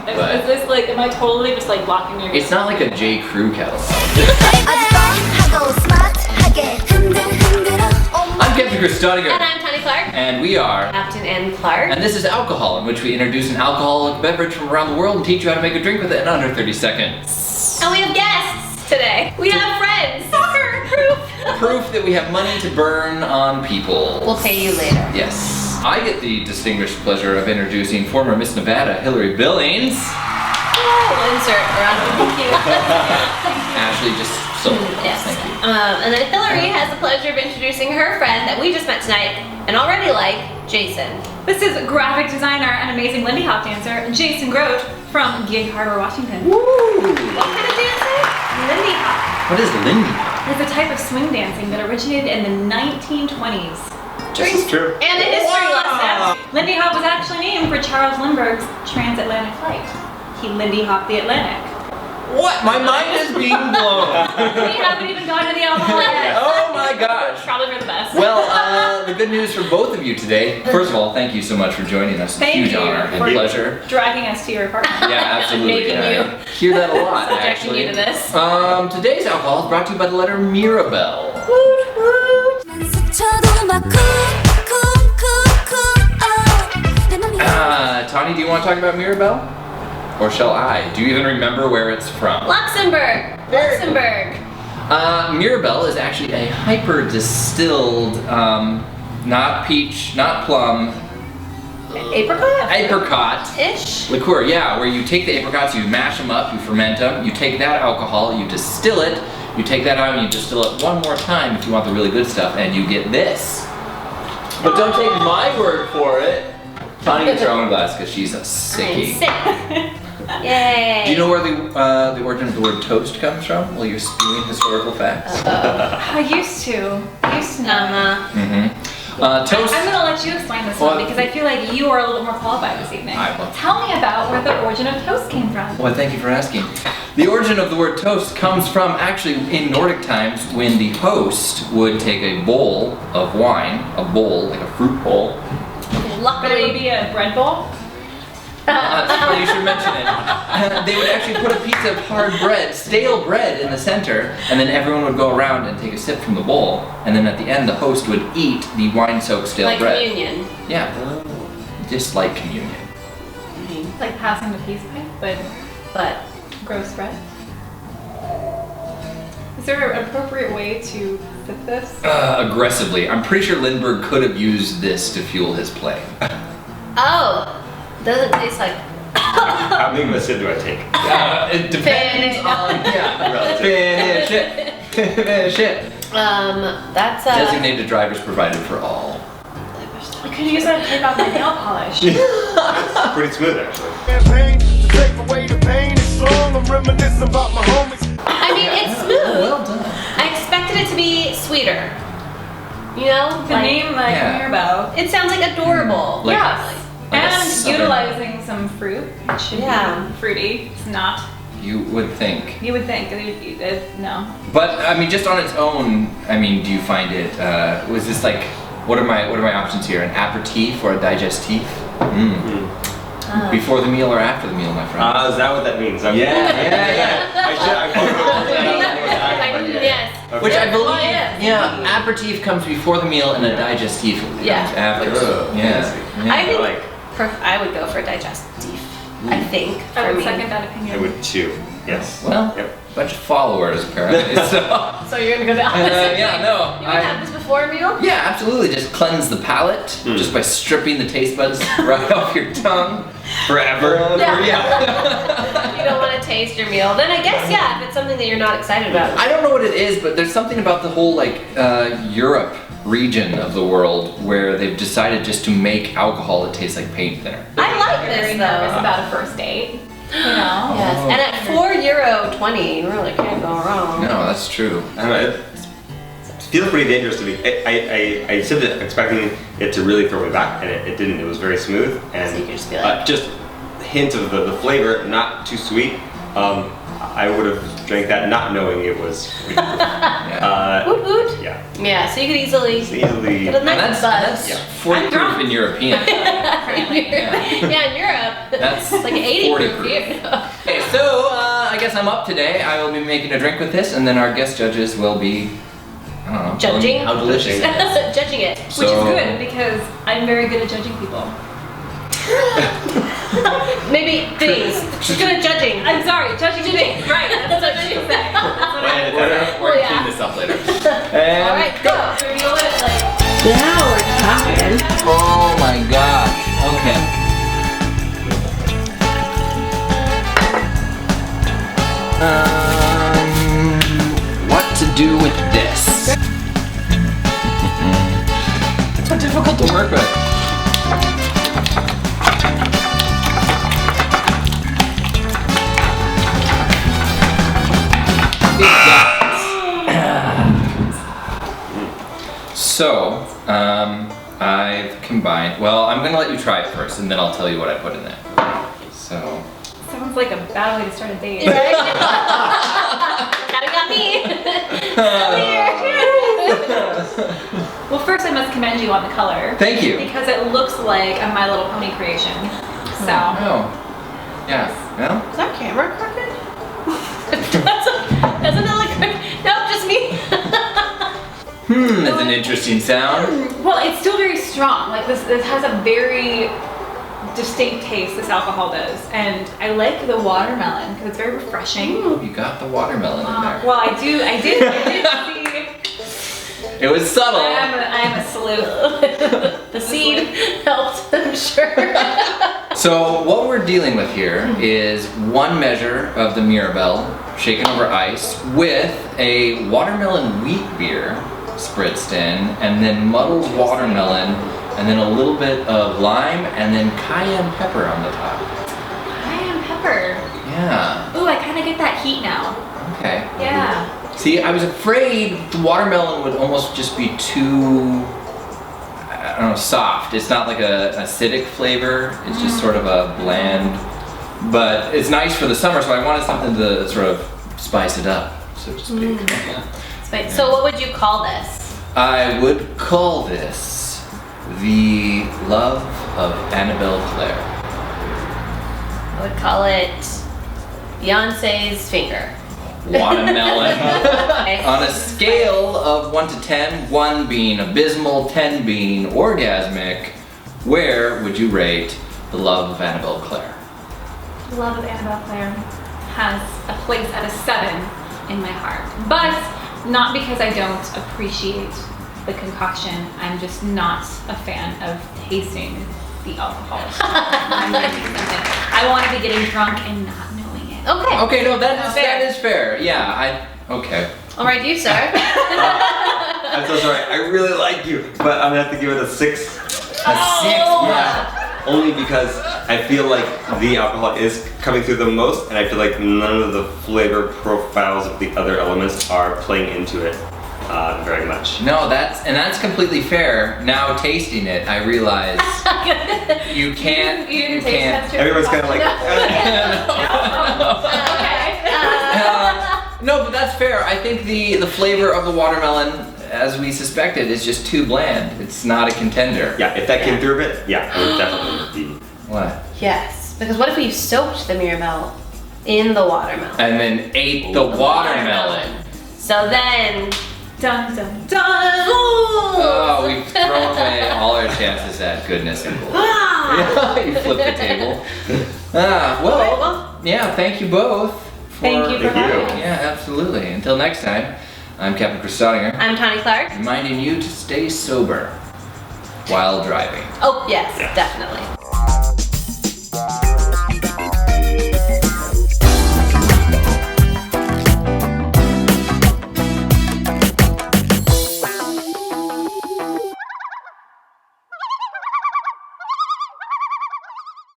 Is this like, am I totally just like blocking your? It's not like a J. Crew catalog. I'm Captain Grote. And I'm Tony Clark. And we are Captain and Clark. And this is Alco-HAUL, in which we introduce an alcoholic beverage from around the world and teach you how to make a drink with it in under 30 seconds. And we have guests today. We have friends. Soccer proof. Proof that we have money to burn on people. We'll pay you later. Yes. I get the distinguished pleasure of introducing former Miss Nevada, Hilary Billings. We'll insert around. Thank you. Ashley, just so. Yes. Thank you. And then Hilary has the pleasure of introducing her friend that we just met tonight and already like, Jason. This is graphic designer and amazing Lindy Hop dancer, Jason Grote from Gig Harbor, Washington. Woo! What kind of dancer? Lindy Hop. What is Lindy Hop? It's a type of swing dancing that originated in the 1920s. This is true. And a history lesson. Lindy Hop was actually named for Charles Lindbergh's transatlantic flight. He Lindy Hopped the Atlantic. What? My mind is being blown. We haven't even gotten to the alcohol yet. Oh my gosh. Probably for the best. Well, the good news for both of you today. First of all, thank you so much for joining us. Thank Huge you honor and for pleasure. dragging us to your apartment. Yeah, absolutely. Making I hear that a lot, Subjecting actually. you to this. Today's alcohol is brought to you by the letter Mirabelle. Tawny, do you want to talk about Mirabelle? Or shall I? Do you even remember where it's from? Luxembourg. Luxembourg. Mirabelle is actually a hyper distilled, not peach, not plum, Apricot? apricot-ish liqueur. Yeah, where you take the apricots, you mash them up, you ferment them, you take that alcohol, you distill it, you take that out and you distill it one more time if you want the really good stuff, and you get this. But don't take my word for it. Tawny gets her own glass because she's a sickie. Yay. Do you know where the origin of the word toast comes from? Well, you're spewing historical facts. I used to know. Toast. I'm gonna let you explain this one because I feel like you are a little bit more qualified this evening. I will. Tell me about where the origin of toast came from. Well, thank you for asking. The origin of the word toast comes from actually in Nordic times when the host would take a bowl of wine, a bowl, like a fruit bowl. But it would be a bread bowl? That's funny you should mention it. They would actually put a piece of hard bread, stale bread, in the center, and then everyone would go around and take a sip from the bowl, and then at the end the host would eat the wine-soaked stale bread. Like communion. Yeah, just like communion. It's like passing the peace pipe, but gross bread. Is there an appropriate way to sip this? Aggressively. I'm pretty sure Lindbergh could have used this to fuel his plane. Oh. Doesn't taste like. How big of a sip do I take? It depends on, finish it. Finish it. That's Designated drivers provided for all. I could use that to take off my nail polish. It's pretty smooth, actually. I mean, it's smooth. Well done. I expected it to be sweeter. You know? The name, like Mirabelle. It sounds like adorable. Like Yes. like a And southern- utilizing some fruit. It should be fruity. It's not. You would think. You would think. No. But I mean, just on its own, I mean, do you find it? Was this like? What are my options here? An aperitif or a digestif? Before the meal or after the meal, my friend? Is that what that means? Yeah. Yes. Okay. Which I believe, yeah. aperitif comes before the meal and a digestif comes after. I think I would go for a digestif. I think. I would second that opinion. I would too. Yes. Well, bunch of followers apparently. So you're gonna go the opposite. You would have this before a meal? Yeah, absolutely. Just cleanse the palate just by stripping the taste buds right off your tongue forever. You don't want to taste your meal. Then I guess, if it's something that you're not excited about. I don't know what it is, but there's something about the whole Europe region of the world where they've decided just to make alcohol that tastes like paint thinner. I like Very this nervous though. about a first date. You know? Yes, and at €4.20, you really can't go wrong. No, that's true. It feels pretty dangerous to me. I sipped it expecting it to really throw me back, and it didn't. It was very smooth, and So you could just be like... just hint of the flavor, not too sweet, I would have drank that not knowing it was. Woot woot. Yeah. Yeah, so you could easily Easily. get a nice And that's buzz. 40 proof in European. Yeah, in Europe. That's like 80 40 proof proof. here. Okay, so I guess I'm up today. I will be making a drink with this, and then our guest judges will be, I don't know, telling me Judging? how delicious it is. Judging it. Which is So- good because I'm very good at judging people. Maybe Billings. She's good at judging. I'm sorry, judging people. Right, that's what she said. That's what I We're Well, gonna yeah. clean this up later. And Alright, go. reveal it like. Now we're talking. oh my gosh. Okay. What to do with this? It's so difficult to work with. So, I've combined, well, I'm gonna let you try it first and then I'll tell you what I put in there. So, Sounds like a bad way to start a date. Right? Kinda got me. Well, first I must commend you on the color. thank you. Because it looks like a My Little Pony creation. So. Oh, yeah, well, Is our camera crooked? Doesn't it look crooked? Nope, just me. that's an interesting sound. Well, it's still very strong. Like this has a very distinct taste, this alcohol does. And I like the watermelon because it's very refreshing. You got the watermelon in there. Well, I did see. It was subtle. I am a sleuth. The seed helped, I'm sure. So what we're dealing with here is 1 measure of the Mirabelle shaken over ice with a watermelon wheat beer spritzed in, and then muddled watermelon, and then a little bit of lime, and then cayenne pepper on the top. Cayenne pepper. Yeah, Ooh, I kind of get that heat now. okay. Yeah. See, I was afraid the watermelon would almost just be too, I don't know, soft. It's not like a acidic flavor. It's just sort of a bland, but it's nice for the summer, so I wanted something to sort of spice it up, so to speak. So what would you call this? I would call this the love of Annabelle Claire. I would call it Beyonce's finger. Watermelon. Okay. On a scale of 1 to 10, 1 being abysmal, 10 being orgasmic, where would you rate the love of Annabelle Claire? The love of Annabelle Claire has a place at a 7 in my heart. But not because I don't appreciate the concoction. I'm just not a fan of tasting the alcohol. I want to be getting drunk and not knowing it. Okay. Okay, no, that Fair. is fair. Yeah, okay. All right, you, sir. I'm so sorry. I really like you, but I'm gonna have to give it a 6. A 6. Yeah. Only because I feel like the alcohol is coming through the most, and I feel like none of the flavor profiles of the other elements are playing into it very much. No, that's completely fair. Now tasting it, I realize you can't. You didn't taste can't. test it? Everyone's kind of like, No, but that's fair. I think the flavor of the watermelon, as we suspected, is just too bland. It's not a contender. yeah, if that came through a bit, yeah, it would definitely be. What? Yes, because what if we soaked the Mirabelle in the watermelon? And then ate the watermelon. So then, Dun dun dun! Oh, we've thrown away all our chances at goodness and bull. You flipped the table. Well, yeah, thank you both. Thank you for Thank you. having us. Yeah, absolutely. Until next time, I'm Captain Chris Staudinger, I'm Tawny Clark. reminding you to stay sober while driving. Oh, yes, Yeah. definitely.